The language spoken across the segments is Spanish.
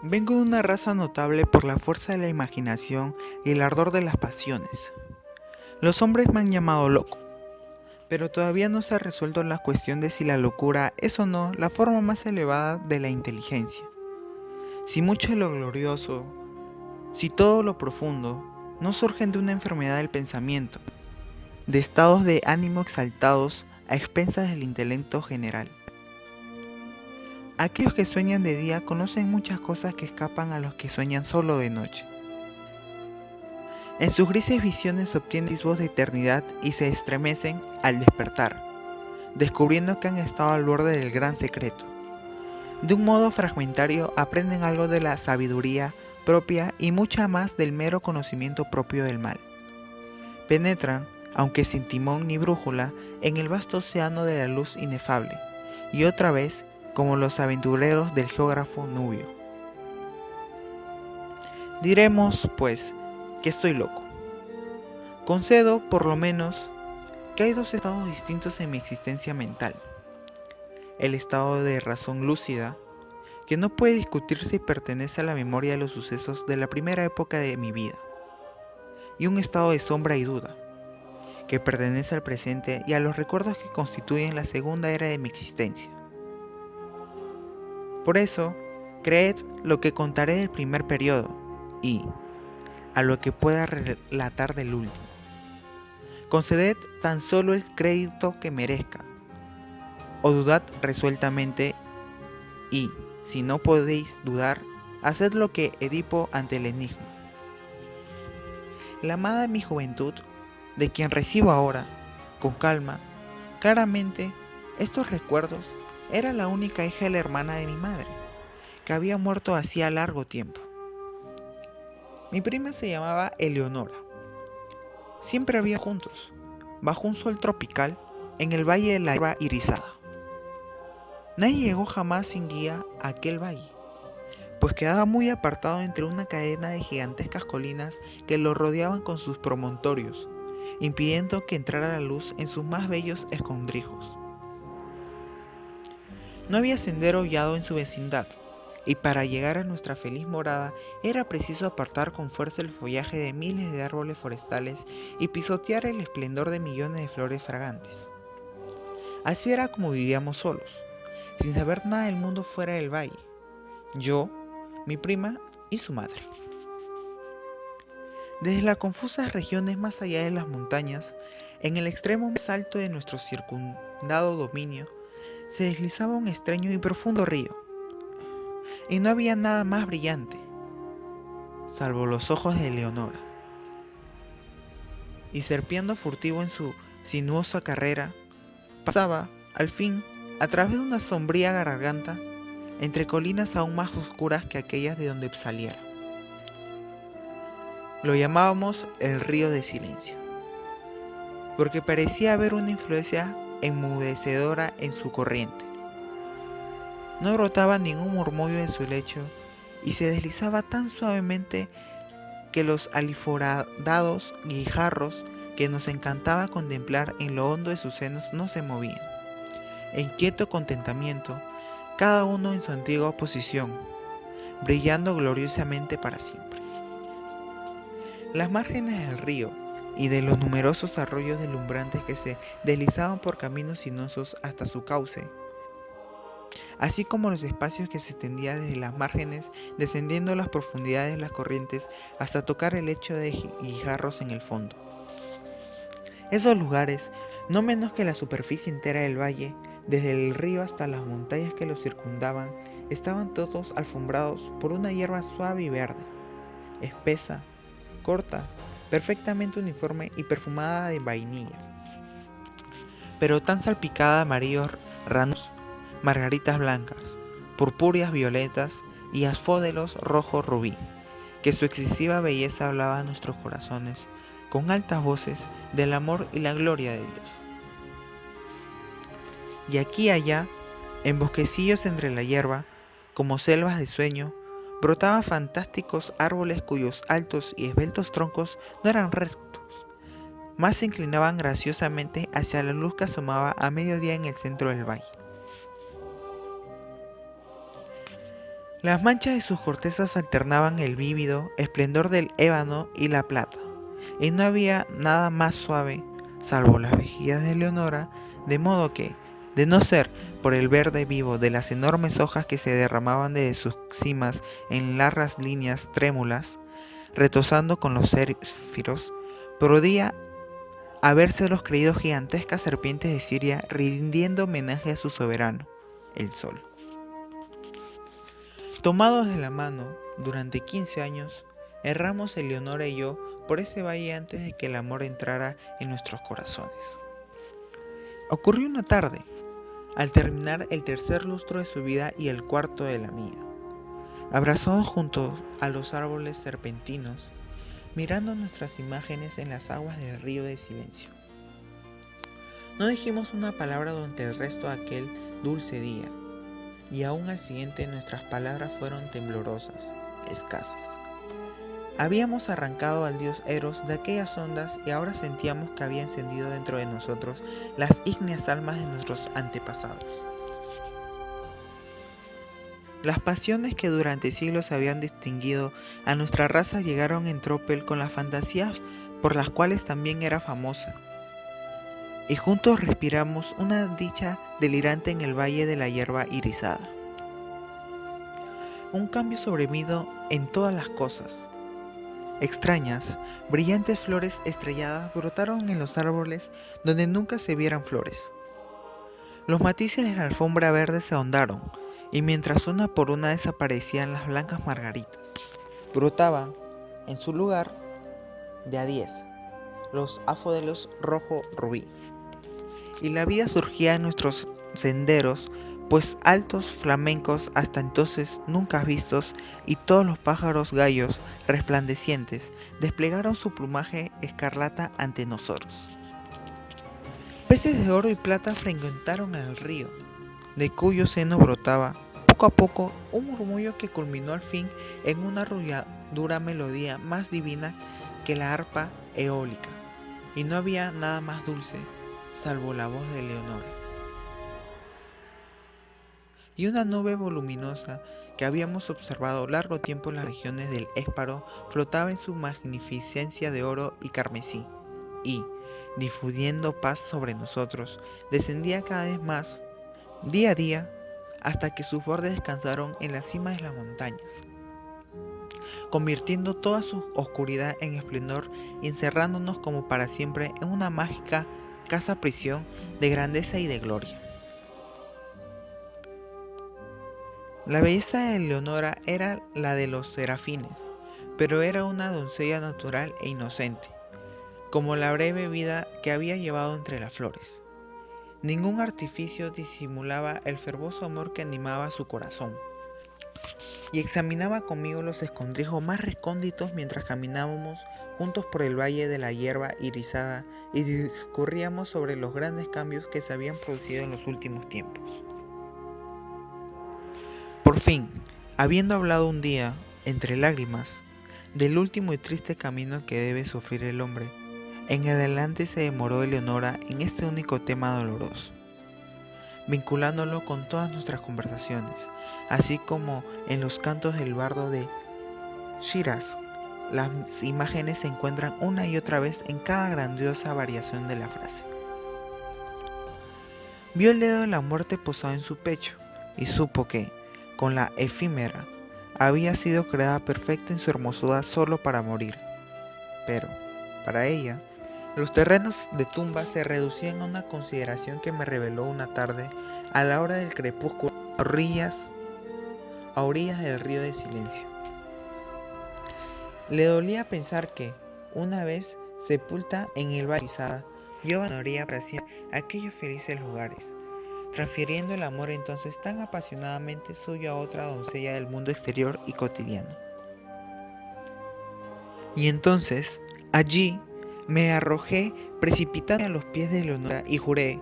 Vengo de una raza notable por la fuerza de la imaginación y el ardor de las pasiones. Los hombres me han llamado loco, pero todavía no se ha resuelto la cuestión de si la locura es o no la forma más elevada de la inteligencia. Si mucho de lo glorioso, si todo lo profundo, no surgen de una enfermedad del pensamiento, de estados de ánimo exaltados a expensas del intelecto general. Aquellos que sueñan de día conocen muchas cosas que escapan a los que sueñan solo de noche. En sus grises visiones obtienen atisbos de eternidad y se estremecen al despertar, descubriendo que han estado al borde del gran secreto. De un modo fragmentario aprenden algo de la sabiduría propia y mucha más del mero conocimiento propio del mal. Penetran, aunque sin timón ni brújula, en el vasto océano de la luz inefable, y otra vez, como los aventureros del geógrafo Nubio. Diremos, pues, que estoy loco. Concedo, por lo menos, que hay dos estados distintos en mi existencia mental. El estado de razón lúcida, que no puede discutirse y pertenece a la memoria de los sucesos de la primera época de mi vida. Y un estado de sombra y duda, que pertenece al presente y a los recuerdos que constituyen la segunda era de mi existencia. Por eso, creed lo que contaré del primer periodo y a lo que pueda relatar del último. Conceded tan solo el crédito que merezca, o dudad resueltamente y, si no podéis dudar, haced lo que Edipo ante el enigma. La amada de mi juventud, de quien recibo ahora, con calma, claramente, estos recuerdos, era la única hija de la hermana de mi madre, que había muerto hacía largo tiempo. Mi prima se llamaba Eleonora. Siempre había juntos, bajo un sol tropical, en el valle de la hierba irisada. Nadie llegó jamás sin guía a aquel valle, pues quedaba muy apartado entre una cadena de gigantescas colinas que lo rodeaban con sus promontorios, impidiendo que entrara la luz en sus más bellos escondrijos. No había sendero hollado en su vecindad, y para llegar a nuestra feliz morada era preciso apartar con fuerza el follaje de miles de árboles forestales y pisotear el esplendor de millones de flores fragantes. Así era como vivíamos solos, sin saber nada del mundo fuera del valle, yo, mi prima y su madre. Desde las confusas regiones más allá de las montañas, en el extremo más alto de nuestro circundado dominio, se deslizaba un extraño y profundo río, y no había nada más brillante, salvo los ojos de Leonora. Y serpeando furtivo en su sinuosa carrera, pasaba, al fin, a través de una sombría garganta, entre colinas aún más oscuras que aquellas de donde saliera. Lo llamábamos el río de silencio, porque parecía haber una influencia enmudecedora en su corriente. No brotaba ningún murmullo de su lecho y se deslizaba tan suavemente que los aliforadados guijarros que nos encantaba contemplar en lo hondo de sus senos no se movían. En quieto contentamiento, cada uno en su antigua posición, brillando gloriosamente para siempre. Las márgenes del río y de los numerosos arroyos deslumbrantes que se deslizaban por caminos sinuosos hasta su cauce, así como los espacios que se extendían desde las márgenes, descendiendo las profundidades de las corrientes hasta tocar el lecho de guijarros en el fondo. Esos lugares, no menos que la superficie entera del valle, desde el río hasta las montañas que lo circundaban, estaban todos alfombrados por una hierba suave y verde, espesa, corta, perfectamente uniforme y perfumada de vainilla, pero tan salpicada de amarillos ranos, margaritas blancas, purpúreas violetas y asfódelos rojo rubí, que su excesiva belleza hablaba a nuestros corazones con altas voces del amor y la gloria de Dios. Y aquí y allá, en bosquecillos entre la hierba, como selvas de sueño, brotaban fantásticos árboles cuyos altos y esbeltos troncos no eran rectos, más se inclinaban graciosamente hacia la luz que asomaba a mediodía en el centro del valle. Las manchas de sus cortezas alternaban el vívido esplendor del ébano y la plata, y no había nada más suave, salvo las mejillas de Leonora, de modo que, de no ser por el verde vivo de las enormes hojas que se derramaban de sus cimas en largas líneas trémulas, retozando con los céfiros, podía habérselos creído gigantescas serpientes de Siria rindiendo homenaje a su soberano, el sol. Tomados de la mano, durante 15 años, erramos Eleonora y yo por ese valle antes de que el amor entrara en nuestros corazones. Ocurrió una tarde, al terminar el tercer lustro de su vida y el cuarto de la mía, abrazados junto a los árboles serpentinos, mirando nuestras imágenes en las aguas del río de silencio. No dijimos una palabra durante el resto de aquel dulce día, y aún al siguiente nuestras palabras fueron temblorosas, escasas. Habíamos arrancado al dios Eros de aquellas ondas y ahora sentíamos que había encendido dentro de nosotros las ígneas almas de nuestros antepasados. Las pasiones que durante siglos habían distinguido a nuestra raza llegaron en tropel con las fantasías por las cuales también era famosa. Y juntos respiramos una dicha delirante en el valle de la hierba irisada. Un cambio sobrevino en todas las cosas. Extrañas, brillantes flores estrelladas brotaron en los árboles donde nunca se vieran flores. Los matices de la alfombra verde se ahondaron, y mientras una por una desaparecían las blancas margaritas, brotaban, en su lugar, de a 10, los afodelos rojo rubí. Y la vida surgía en nuestros senderos, pues altos flamencos hasta entonces nunca vistos y todos los pájaros gallos resplandecientes desplegaron su plumaje escarlata ante nosotros. Peces de oro y plata frecuentaron el río, de cuyo seno brotaba, poco a poco, un murmullo que culminó al fin en una arrulladora melodía más divina que la arpa eólica, y no había nada más dulce, salvo la voz de Leonora. Y una nube voluminosa que habíamos observado largo tiempo en las regiones del Ésparo flotaba en su magnificencia de oro y carmesí, y, difundiendo paz sobre nosotros, descendía cada vez más, día a día, hasta que sus bordes descansaron en la cima de las montañas, convirtiendo toda su oscuridad en esplendor y encerrándonos como para siempre en una mágica casa-prisión de grandeza y de gloria. La belleza de Leonora era la de los serafines, pero era una doncella natural e inocente, como la breve vida que había llevado entre las flores. Ningún artificio disimulaba el fervoroso amor que animaba su corazón, y examinaba conmigo los escondrijos más recónditos mientras caminábamos juntos por el valle de la hierba irisada y discurríamos sobre los grandes cambios que se habían producido en los últimos tiempos. Por fin, habiendo hablado un día, entre lágrimas, del último y triste camino que debe sufrir el hombre, en adelante se demoró Eleonora en este único tema doloroso, vinculándolo con todas nuestras conversaciones, así como en los cantos del bardo de Shiraz. Las imágenes se encuentran una y otra vez en cada grandiosa variación de la frase. Vio el dedo de la muerte posado en su pecho y supo que, con la efímera, había sido creada perfecta en su hermosura solo para morir. Pero, para ella, los terrenos de tumba se reducían a una consideración que me reveló una tarde, a la hora del crepúsculo, a orillas del río de silencio. Le dolía pensar que, una vez sepulta en el valle, yo abandonaría para siempre aquellos felices lugares, transfiriendo el amor entonces tan apasionadamente suyo a otra doncella del mundo exterior y cotidiano. Y entonces, allí, me arrojé precipitándome a los pies de Leonora y juré,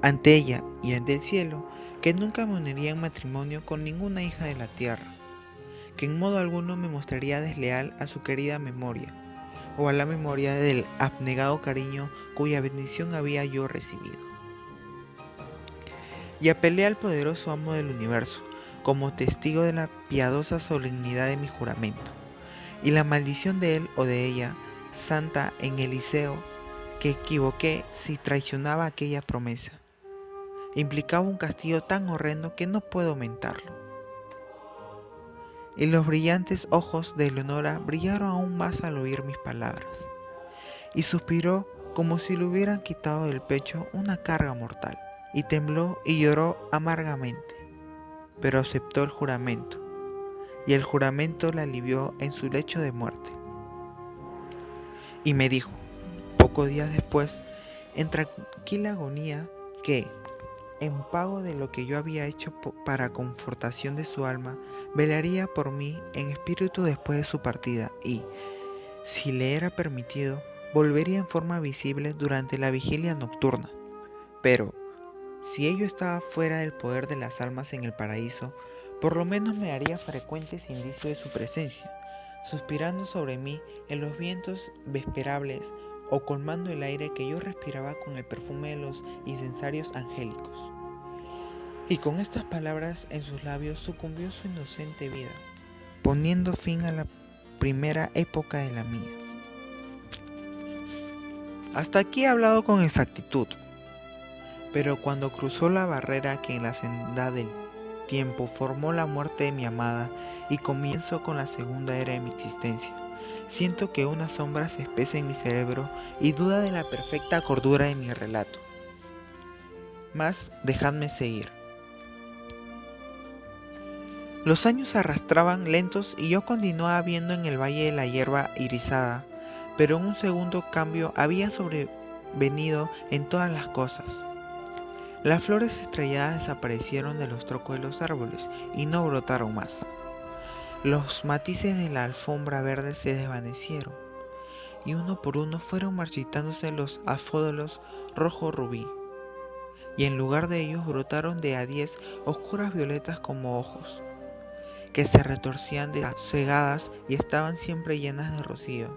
ante ella y ante el cielo, que nunca me uniría en matrimonio con ninguna hija de la tierra, que en modo alguno me mostraría desleal a su querida memoria, o a la memoria del abnegado cariño cuya bendición había yo recibido. Y apelé al poderoso amo del universo, como testigo de la piadosa solemnidad de mi juramento, y la maldición de él o de ella, santa en Eliseo, que equivoqué si traicionaba aquella promesa. Implicaba un castigo tan horrendo que no puedo aumentarlo. Y los brillantes ojos de Eleonora brillaron aún más al oír mis palabras, y suspiró como si le hubieran quitado del pecho una carga mortal, y tembló y lloró amargamente, pero aceptó el juramento, y el juramento la alivió en su lecho de muerte. Y me dijo, pocos días después, en tranquila agonía, que, en pago de lo que yo había hecho para confortación de su alma, velaría por mí en espíritu después de su partida y, si le era permitido, volvería en forma visible durante la vigilia nocturna. Pero, si ello estaba fuera del poder de las almas en el paraíso, por lo menos me daría frecuentes indicios de su presencia, suspirando sobre mí en los vientos vesperables o colmando el aire que yo respiraba con el perfume de los incensarios angélicos. Y con estas palabras en sus labios sucumbió su inocente vida, poniendo fin a la primera época de la mía. Hasta aquí he hablado con exactitud, pero cuando cruzó la barrera que en la senda del tiempo formó la muerte de mi amada y comienzo con la segunda era de mi existencia, siento que una sombra se espesa en mi cerebro y duda de la perfecta cordura de mi relato. Mas dejadme seguir. Los años se arrastraban lentos y yo continuaba viendo en el valle de la hierba irisada, pero un segundo cambio había sobrevenido en todas las cosas. Las flores estrelladas desaparecieron de los troncos de los árboles y no brotaron más. Los matices de la alfombra verde se desvanecieron, y uno por uno fueron marchitándose los afódolos rojo rubí, y en lugar de ellos brotaron de a 10 oscuras violetas como ojos, que se retorcían cegadas y estaban siempre llenas de rocío.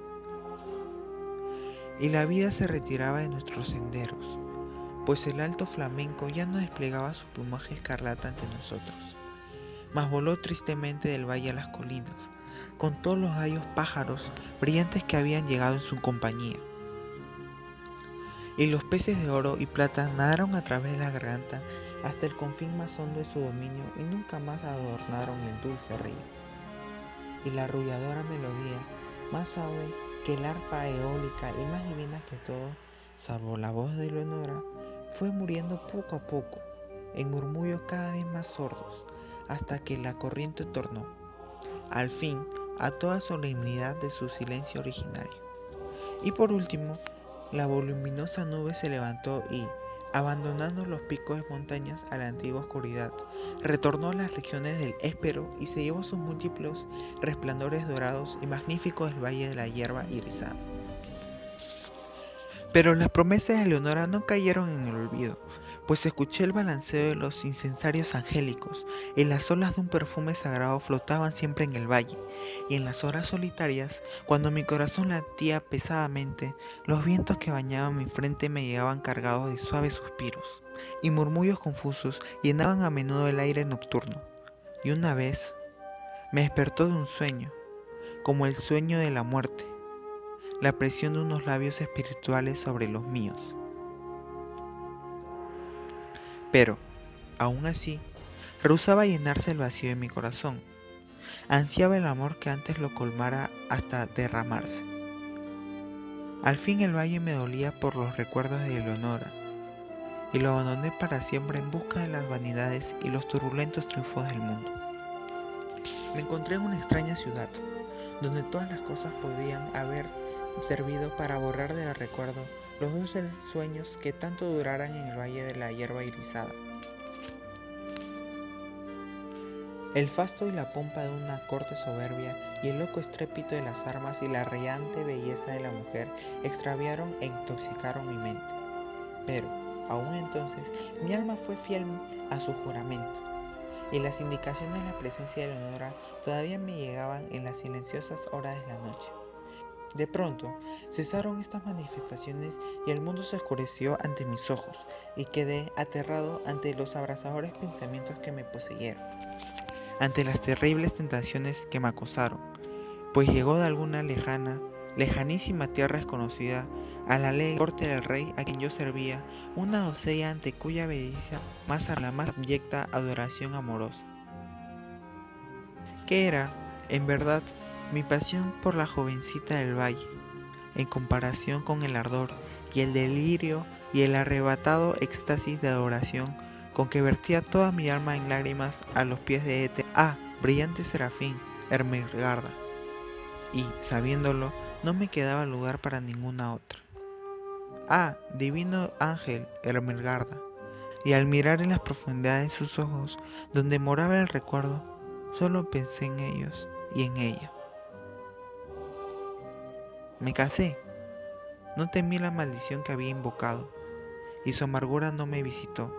Y la vida se retiraba de nuestros senderos, pues el alto flamenco ya no desplegaba su plumaje escarlata ante nosotros, mas voló tristemente del valle a las colinas, con todos los gallos pájaros brillantes que habían llegado en su compañía. Y los peces de oro y plata nadaron a través de la garganta hasta el confín más hondo de su dominio y nunca más adornaron el dulce río. Y la arrulladora melodía, más suave que el arpa eólica y más divina que todo, salvo la voz de Eleonora, fue muriendo poco a poco, en murmullos cada vez más sordos, hasta que la corriente tornó, al fin, a toda solemnidad de su silencio originario. Y por último, la voluminosa nube se levantó y, abandonando los picos de montañas a la antigua oscuridad, retornó a las regiones del Éspero y se llevó sus múltiples resplandores dorados y magníficos del valle de la hierba irisada. Pero las promesas de Eleonora no cayeron en el olvido, pues escuché el balanceo de los incensarios angélicos, y las olas de un perfume sagrado flotaban siempre en el valle, y en las horas solitarias, cuando mi corazón latía pesadamente, los vientos que bañaban mi frente me llegaban cargados de suaves suspiros, y murmullos confusos llenaban a menudo el aire nocturno, y una vez me despertó de un sueño, como el sueño de la muerte, la presión de unos labios espirituales sobre los míos. Pero, aún así, rehusaba llenarse el vacío de mi corazón. Ansiaba el amor que antes lo colmara hasta derramarse. Al fin el valle me dolía por los recuerdos de Eleonora, y lo abandoné para siempre en busca de las vanidades y los turbulentos triunfos del mundo. Me encontré en una extraña ciudad, donde todas las cosas podían haber servido para borrar del recuerdo los dulces sueños que tanto duraran en el valle de la hierba irisada. El fasto y la pompa de una corte soberbia y el loco estrépito de las armas y la radiante belleza de la mujer extraviaron e intoxicaron mi mente. Pero, aún entonces, mi alma fue fiel a su juramento, y las indicaciones de la presencia de Eleonora todavía me llegaban en las silenciosas horas de la noche. De pronto, cesaron estas manifestaciones y el mundo se oscureció ante mis ojos, y quedé aterrado ante los abrasadores pensamientos que me poseyeron. ante las terribles tentaciones que me acosaron, pues llegó de alguna lejanísima tierra desconocida, a la alegre corte del rey a quien yo servía, una doncella ante cuya belleza la más abyecta adoración amorosa. ¿Qué era, en verdad, mi pasión por la jovencita del valle, en comparación con el ardor y el delirio y el arrebatado éxtasis de adoración con que vertía toda mi alma en lágrimas a los pies de brillante serafín, Ermengarda? Y, sabiéndolo, no me quedaba lugar para ninguna otra. Divino ángel, Ermengarda. Y al mirar en las profundidades de sus ojos, donde moraba el recuerdo, solo pensé en ellos y en ella. Me casé, no temí la maldición que había invocado, y su amargura no me visitó.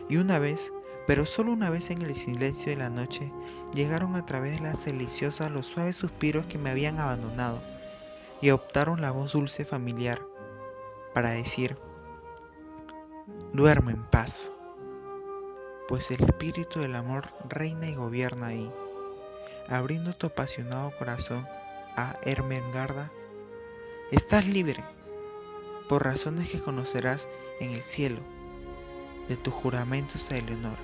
Y una vez, pero solo una vez en el silencio de la noche, llegaron a través de las deliciosas los suaves suspiros que me habían abandonado, y adoptaron la voz dulce familiar, para decir: duerme en paz, pues el espíritu del amor reina y gobierna ahí. Abriendo tu apasionado corazón a Ermengarda, estás libre, por razones que conocerás en el cielo, de tus juramentos a Eleonora.